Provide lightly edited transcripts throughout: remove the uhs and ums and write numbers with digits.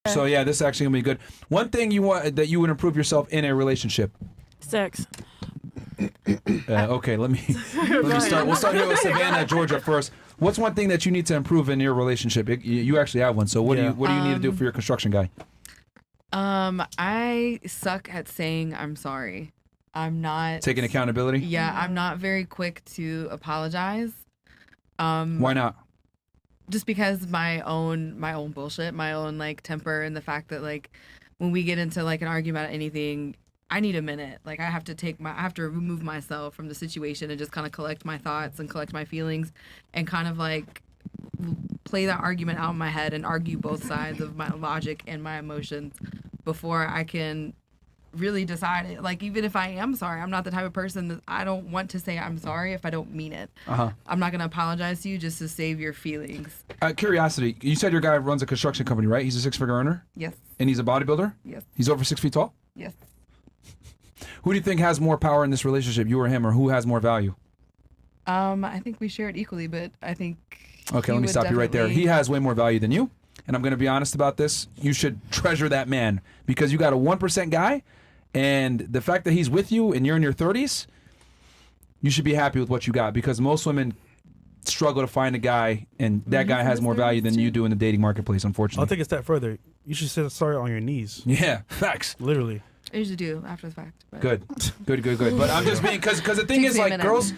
So yeah, this is actually gonna be good. One thing you want that you would improve yourself in a relationship. Sex. Okay, let me start. We'll start here with Savannah, Georgia first. What's one thing that you need to improve in your relationship? You actually have one. So what do you need to do for your construction guy? I suck at saying I'm sorry. I'm not taking accountability. Yeah, I'm not very quick to apologize. Why not? Just because my own bullshit, my own like temper, and the fact that like when we get into like an argument about anything, I need a minute. Like I have to remove myself from the situation and just kind of collect my thoughts and collect my feelings and kind of like play that argument out in my head and argue both sides of my logic and my emotions before I can really decide it. Like even if I am sorry, I'm not the type of person that I don't want to say I'm sorry if I don't mean it. I'm not gonna apologize to you just to save your feelings. Curiosity, you said your guy runs a construction company, right? He's a 6-figure earner? Yes. And he's a bodybuilder? Yes. He's over 6 feet tall? Yes. Who do you think has more power in this relationship, you or him, or who has more value? I think we share it equally, but I think okay, let me stop you right there. He has way more value than you, and I'm gonna be honest about this. You should treasure that man because you got a 1% guy. And the fact that he's with you and you're in your 30s, you should be happy with what you got because most women struggle to find a guy, and that guy has more value than you do in the dating marketplace, unfortunately. I'll take a step further. You should say sorry on your knees. Yeah, facts. Literally. I usually do after the fact. But. Good. But I'm just being, because the thing is, like, girls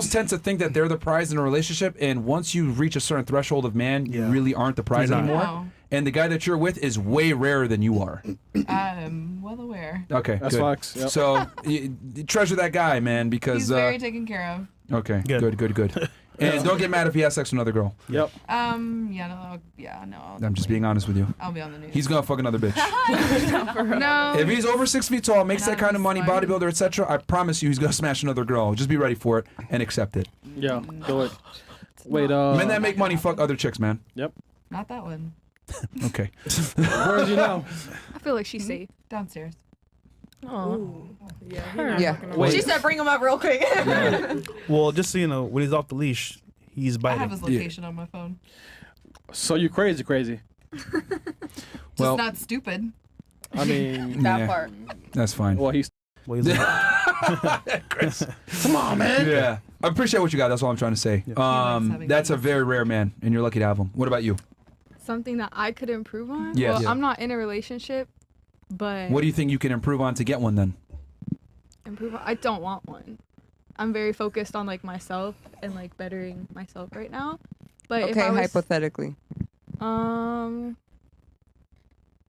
tend to think that they're the prize in a relationship, and once you reach a certain threshold of man, you really aren't the prize anymore. No. And the guy that you're with is way rarer than you are. I'm well aware. Okay, that's good. facts. Yep. So you treasure that guy, man, because he's very taken care of. Okay, good. And don't get mad if he has sex with another girl. Yep. No. I'm just being honest with you. I'll be on the news. He's gonna fuck another bitch. No. If he's over 6 feet tall, makes that kind of money, bodybuilder, etc., I promise you, he's gonna smash another girl. Just be ready for it and accept it. Yeah, do it. Wait, men that make money fuck other chicks, man. Yep. Not that one. Okay. Where is you now? I feel like she's safe. Downstairs. Oh. Yeah. Wait. She said bring him up real quick. Well, just so you know, when he's off the leash, he's biting. I have his location on my phone. So you crazy. Just not stupid. I mean, that part. That's fine. Well, he's Chris. Come on, man. Yeah. I appreciate what you got. That's all I'm trying to say. That's a very rare man, and you're lucky to have him. What about you? Something that I could improve on? Yes. Well, Yeah. I'm not in a relationship, but... What do you think you can improve on to get one then? Improve on? I don't want one. I'm very focused on like myself and like bettering myself right now. But okay, if I was, hypothetically.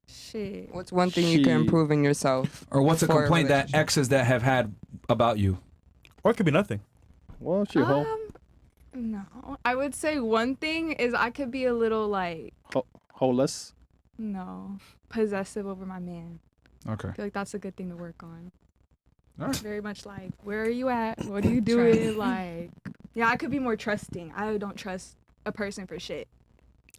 Shit. What's one thing you can improve in yourself? Or what's a complaint that exes that have had about you? Or it could be nothing. Well, she home. No. I would say one thing is I could be a little like... Holeless? No. Possessive over my man. Okay. I feel like that's a good thing to work on. All right. Very much like, where are you at? What are you doing? Like, yeah, I could be more trusting. I don't trust a person for shit.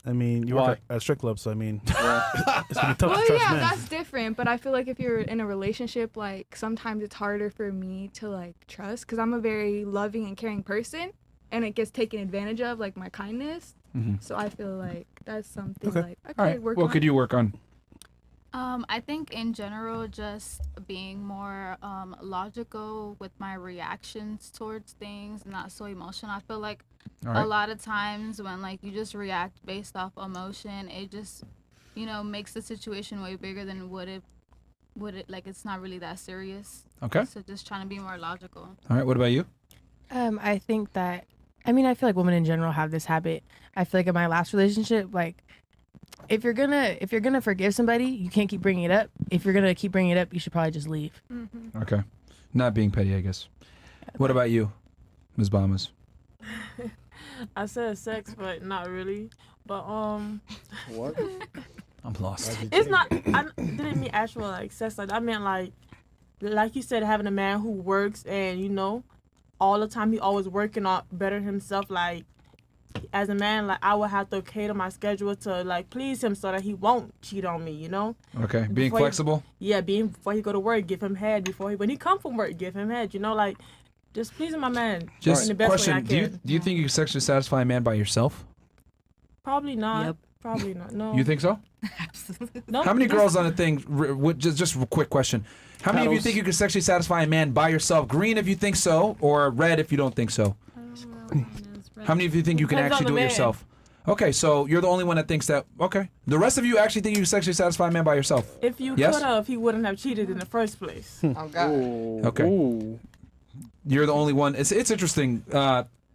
I mean, you work at a strip club, so I mean, it's gonna be tough well, to trust yeah, men. that's different. But I feel like if you're in a relationship, like sometimes it's harder for me to like trust because I'm a very loving and caring person, and it gets taken advantage of, like my kindness. Mm-hmm. So I feel like that's something like I could All right. work What on. could you work on? I think in general, just being more logical with my reactions towards things, not so emotional. I feel like a lot of times when like you just react based off emotion, it just, makes the situation way bigger than would it like it's not really that serious. Okay. So just trying to be more logical. All right. What about you? I think that, I feel like women in general have this habit. I feel like in my last relationship, like, if you're gonna forgive somebody, you can't keep bringing it up. If you're gonna keep bringing it up, you should probably just leave. Mm-hmm. Okay. Not being petty, I guess. What about you, Ms. Bahamas? I said sex, but not really. But What? I'm lost. It's not. I didn't mean actual like sex. Like I meant like you said, having a man who works and all the time he always working on bettering himself. Like as a man, like I would have to cater my schedule to like please him so that he won't cheat on me. Okay. Being Before flexible. Before he go to work, give him head. When he come from work, give him head. Like just pleasing my man Just in the best way I question: can. Do you think you can sexually satisfy a man by yourself? Probably not. Yep. Probably not. No. You think so? Absolutely. No. How many girls on the thing? Just a quick question. How many of you think you can sexually satisfy a man by yourself? Green if you think so, or red if you don't think so. How many of you think you can Depends actually on do the it man. yourself? Okay, so you're the only one that thinks that. Okay, the rest of you actually think you can sexually satisfy a man by yourself. If you Yes? could have, he wouldn't have cheated in the first place. Oh God. Okay. Ooh. You're the only one. It's interesting.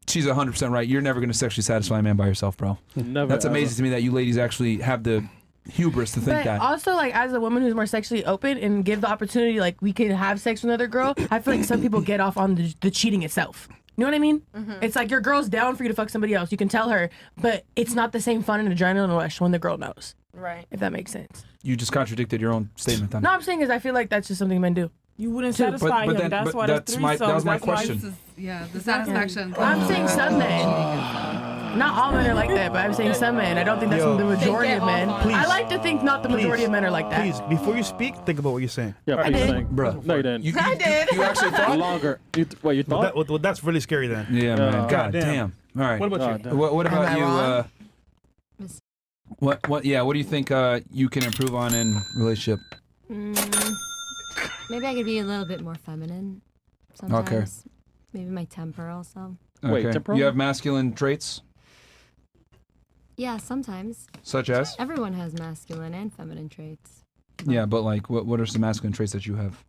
She's 100% right. You're never going to sexually satisfy a man by yourself, bro. Never. That's amazing to me that you ladies actually have the hubris to think But that. also, like, as a woman who's more sexually open and give the opportunity, like, we can have sex with another girl, I feel like some people get off on the cheating itself. You know what I mean? It's like your girl's down for you to fuck somebody else. You can tell her, but it's not the same fun and adrenaline rush when the girl knows. Right. If that makes sense. You just contradicted your own statement. Then. No, I'm saying is I feel like that's just something men do. You wouldn't Too, satisfy but him. then- That's but why that's there's my- that was my threesomes. That's why- question. This is, the satisfaction. I'm saying some men. Not all men are like that, but I'm saying some men. I don't think that's Yo. the majority They of get men. off on it. I like to think not the majority of men are like that. Please, before you speak, think about what you're saying. Yeah, please did. think. Bruh. No, you didn't. You did. You actually thought? Longer. You thought? Well, that's really scary then. Yeah, man. Yeah. God Damn. damn. All right. What about Oh, you? damn. What Am about I you? wrong? What do you think you can improve on in relationship? Maybe I could be a little bit more feminine sometimes. Maybe my temper also. Wait, temporal? You have masculine traits, Yeah, sometimes. such as? Everyone has masculine and feminine traits. Yeah, but like, what are some masculine traits that you have?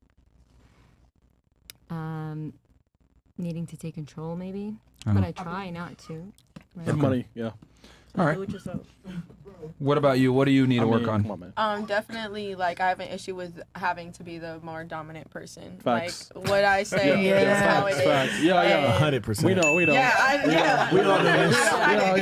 Needing to take control, maybe. Oh. But I try not to. Right? Money, yeah. All right. Do it yourself. What about you? What do you need to work on? Come on, man. Definitely, like, I have an issue with having to be the more dominant person. Facts. Like, what I say is how it is. Facts. Yeah, yeah. 100%. We know. Yeah, We all know this.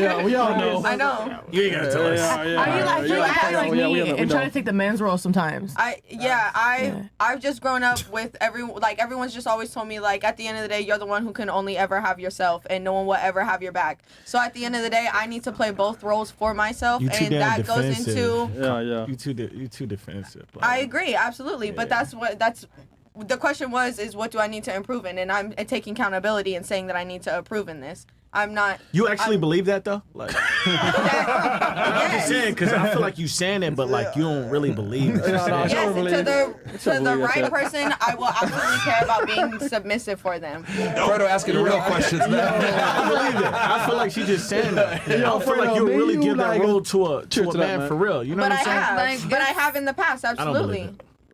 Yeah, we all know. I know. You ain't gotta tell us. I feel like I like me and try to take the man's role sometimes. I've just grown up with everyone's just always told me, like, at the end of the day, you're the one who can only ever have yourself and no one will ever have your back. So at the end of the day, I need to play both roles for myself, You too and damn that goes defensive. into Yeah. You too defensive. Like, I agree, absolutely. But that's the question is what do I need to improve in? And I'm taking accountability and saying that I need to improve in this. I'm not. You actually believe that though? Like, I'm just saying because I feel like you saying it, but like you don't really believe it. Yes, to the right person, I will absolutely care about being submissive for them. Fredo asking the real questions now. I believe it. I feel like she just saying that. I don't feel like you really give that role to a man for real. You know But what I'm saying? but I have in the past, absolutely.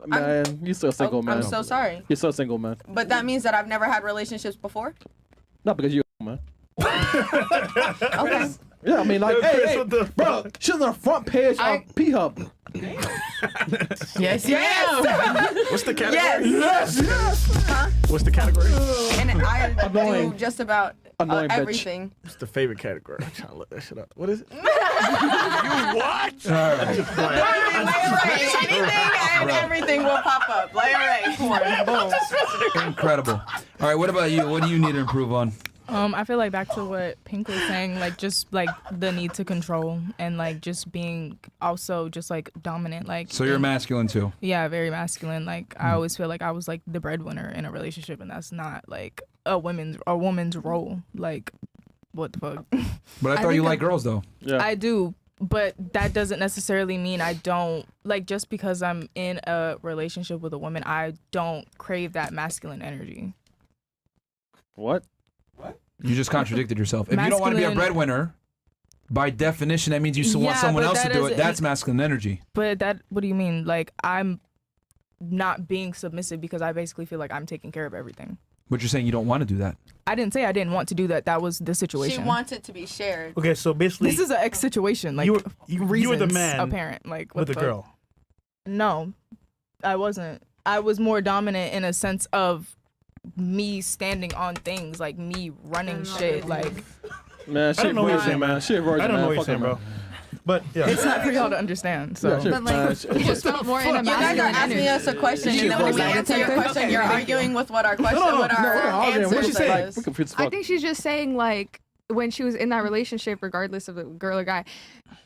Man, you're still single, man. I'm so sorry. You're still single, man. But that means that I've never had relationships before. Not because you're man. Okay. Yeah, I mean, like, hey, bro, she's on the front page of P-Hub. Yes. What's the category? Yes. Huh? What's the category? And I Annoying. do just about Annoying bitch. everything. What's the favorite category? I'm trying to look that shit up. What is it? Anything and everything will pop up. Like, all right, porn, boom. Incredible. All right, what about you? What do you need to improve on? I feel like back to what Pink was saying, like just like the need to control and like just being also just like dominant. Like, So you're masculine too. Yeah, very masculine. Like I always feel like I was like the breadwinner in a relationship, and that's not like a woman's role. Like, what the fuck? But I thought you like girls though. Yeah. I do, but that doesn't necessarily mean I don't like. Just because I'm in a relationship with a woman, I don't crave that masculine energy. What? You just contradicted yourself. If you don't want to be a breadwinner, by definition, that means you want someone else to do it. That's masculine energy. But what do you mean? Like, I'm not being submissive because I basically feel like I'm taking care of everything. But you're saying you don't want to do that. I didn't say I didn't want to do that. That was the situation. She wants it to be shared. Okay, so basically, This is an ex situation. Like, you were the man apparent. Like, what with the fuck? girl. No, I wasn't. I was more dominant in a sense of me standing on things, like me running shit. Like, Man, I don't know what you're virgin, saying, man. She a virgin, I don't know man. what you're Fuck saying, her, bro. man. But yeah, it's not for y'all to understand. So, Yeah, she- But like, you just felt more in a You guys are masculine asking energy. us a question, and then when we answer your question, you're arguing with what our question, what our answer What she say? is. We confused as I fuck. think she's just saying, like, when she was in that relationship, regardless of the girl or guy,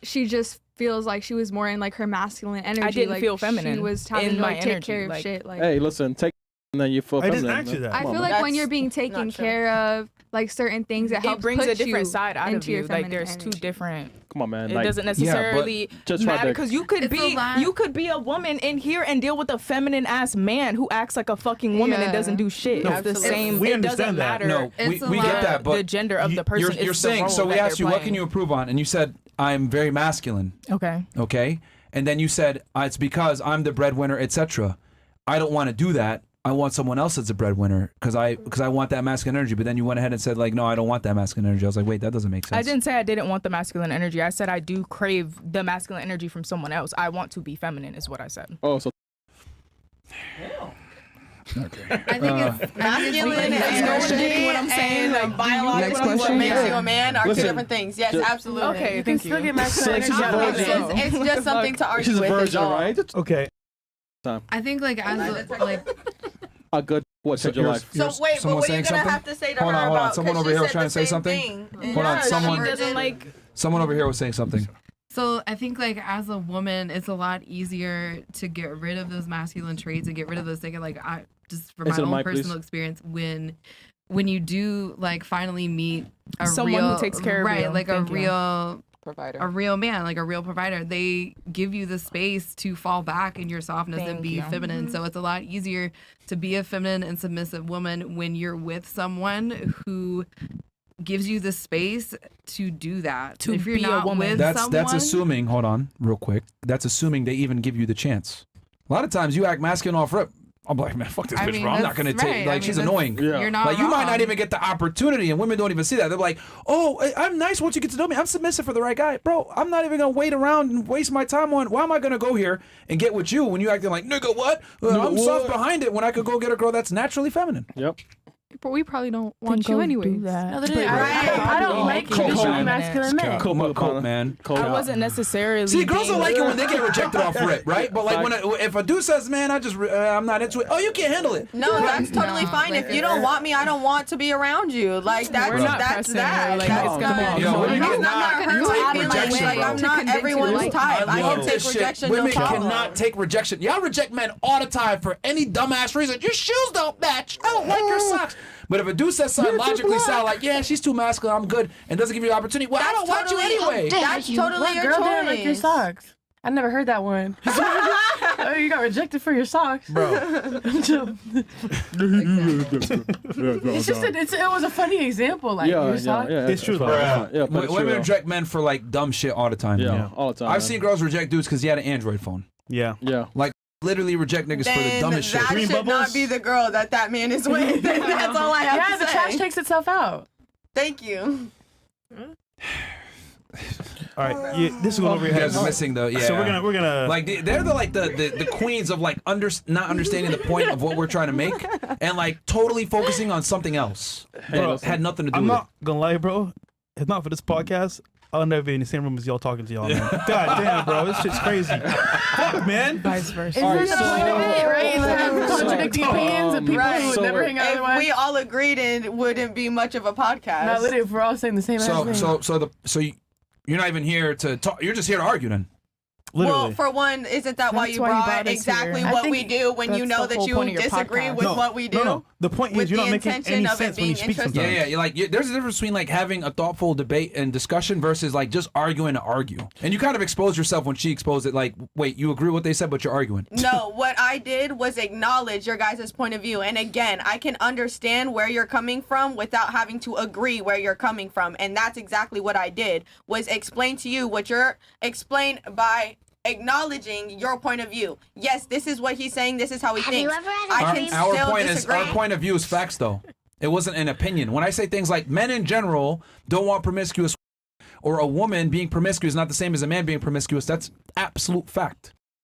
she just feels like she was more in like her masculine energy. I didn't like, feel feminine She was having in to my like, take energy, care of like- shit. Like, Hey, listen, take and then you feel I didn't feminine, ask you man. that. I Come feel on, like man. when you're being That's taken not true. care of, like certain things that helps it brings put a different you side out of into your you. Like feminine there's two energy. different. Come on, man. It Like, doesn't necessarily just matter try to- because you could be a woman in here and deal with a feminine ass man who acts like a fucking woman and doesn't do shit. No, It's the absolutely. same. We It doesn't understand that. matter. No, we get that, but the gender of the person. You're it's the saying, role so we that asked you, they're what can you improve on? And you said, I'm very masculine. Okay. Okay? And then you said, it's because I'm the breadwinner, etc. I don't want to do that. I want someone else that's a breadwinner because I want that masculine energy. But then you went ahead and said, like, no, I don't want that masculine energy. I was like, wait, that doesn't make sense. I didn't say I didn't want the masculine energy. I said I do crave the masculine energy from someone else. I want to be feminine, is what I said. Oh, so. Okay. I think it's masculine Understanding what I'm saying, like biologically what makes you a man are two different things. Yes, absolutely. Okay, thank you. Still get masculine She's a energy. virgin. It's just something to argue She's a with. is virgin, all. right? Okay. I think like as like A good what So said your yours- life? So yours- wait, but someone what are you saying gonna something? have to say to Hold her on, hold on. about? Someone 'cause over she here was said trying the to say same something. thing. Hold on, Yeah, someone- she Doesn't like. Someone over here was saying something. So I think like as a woman, it's a lot easier to get rid of those masculine traits and get rid of those things. Like I just from my Answer the own mic, please. personal experience, when you do like finally meet a Someone real, who takes care of right, you. like Thank a you. real Provider. a real man, like a real provider, they give you the space to fall back in your softness and Thank be you. feminine. So it's a lot easier to be a feminine and submissive woman when you're with someone who gives you the space to do that. To if you're be a not woman. with That's someone, assuming. Hold on, real quick. That's assuming they even give you the chance. A lot of times you act masculine off rip. I'm like, man, fuck this I bitch, mean, bro. I'm not that's gonna take. right. Like, I mean, she's that's- annoying. Yeah. You're not Like, you might wrong. not even get the opportunity, and women don't even see that. They're like, oh, I'm nice once you get to know me. I'm submissive for the right guy. Bro, I'm not even going to wait around and waste my time on, why am I going to go here and get with you when you acting like, nigga, what? I'm soft behind it when I could go get a girl that's naturally feminine. Yep. But we probably don't want Go you do anyways. that. No, I don't like Coke, traditional man. masculine men. Coke, man. I wasn't necessarily. See, girls don't being- like it when they get rejected off rip, right? But like if a dude says, "Man, I'm not into it," oh, you can't handle it. No, that's totally fine. If you don't want me, I don't want to be around you. Like that's We're not that's pressing that. her, like, That's it's good. come on, Yo, come women on. I'm cannot not gonna hurt take my feelings. rejection, Like bro. I'm not everyone's type. I can take This shit. rejection. Women No problem. cannot take rejection. Y'all reject men all the time for any dumbass reason. Your shoes don't match. I don't like your socks. But if a dude says something logically sound like, yeah, she's too masculine, I'm good, and doesn't give you the opportunity, well, I don't want you anyway. That's totally What your girl choice. didn't like your socks? I never heard that one. Oh, you got rejected for your socks, Bro. It's just it was a funny example, like your socks. It's true, bro. Yeah, but it's Women true. reject men for like dumb shit all the time. Yeah, all the time. I've man. seen girls reject dudes because he had an Android phone. Yeah. Yeah. Like literally reject niggas for the Then dumbest shit. that should not be the girl that man is with. That's all I have Yeah, to the say. trash takes itself out. Thank you. All right. Yeah, this is going over your You head. guys are missing the yeah. So we're gonna like they're the queens of like not understanding the point of what we're trying to make and like totally focusing on something else that had nothing to do I'm with not gonna lie, bro. If not for this podcast, I'll never be in the same room as y'all talking to y'all, man. God damn, bro. This shit's crazy. Fuck, man. Vice versa. Isn't that the point of it, right? Is to have contradicting opinions and people who never hang out If otherwise. we all agreed, it wouldn't be much of a podcast. No, literally, if we're all saying the same ass thing. So you're not even here to talk. You're just here to argue then. Well, for one, isn't that why That's you why you brought brought us exactly here. I what think we do when you that's know the that whole you point of your disagree podcast. with what we do? No. The point with is you're not the making intention any of it sense when you being speak interesting. sometimes. Yeah. There's a difference between like having a thoughtful debate and discussion versus like just arguing to argue. And you kind of expose yourself when she exposed it. Like, wait, you agree with what they said, but you're arguing. No, what I did was acknowledge your guys' point of view. And again, I can understand where you're coming from without having to agree where you're coming from. And that's exactly what I did, was explain to you what you're explain by acknowledging your point of view. Yes, this is what he's saying. This is how he thinks. I can still disagree. Our point of view is facts, though. It wasn't an opinion. When I say things like men in general don't want promiscuous, or a woman being promiscuous is not the same as a man being promiscuous, that's absolute fact.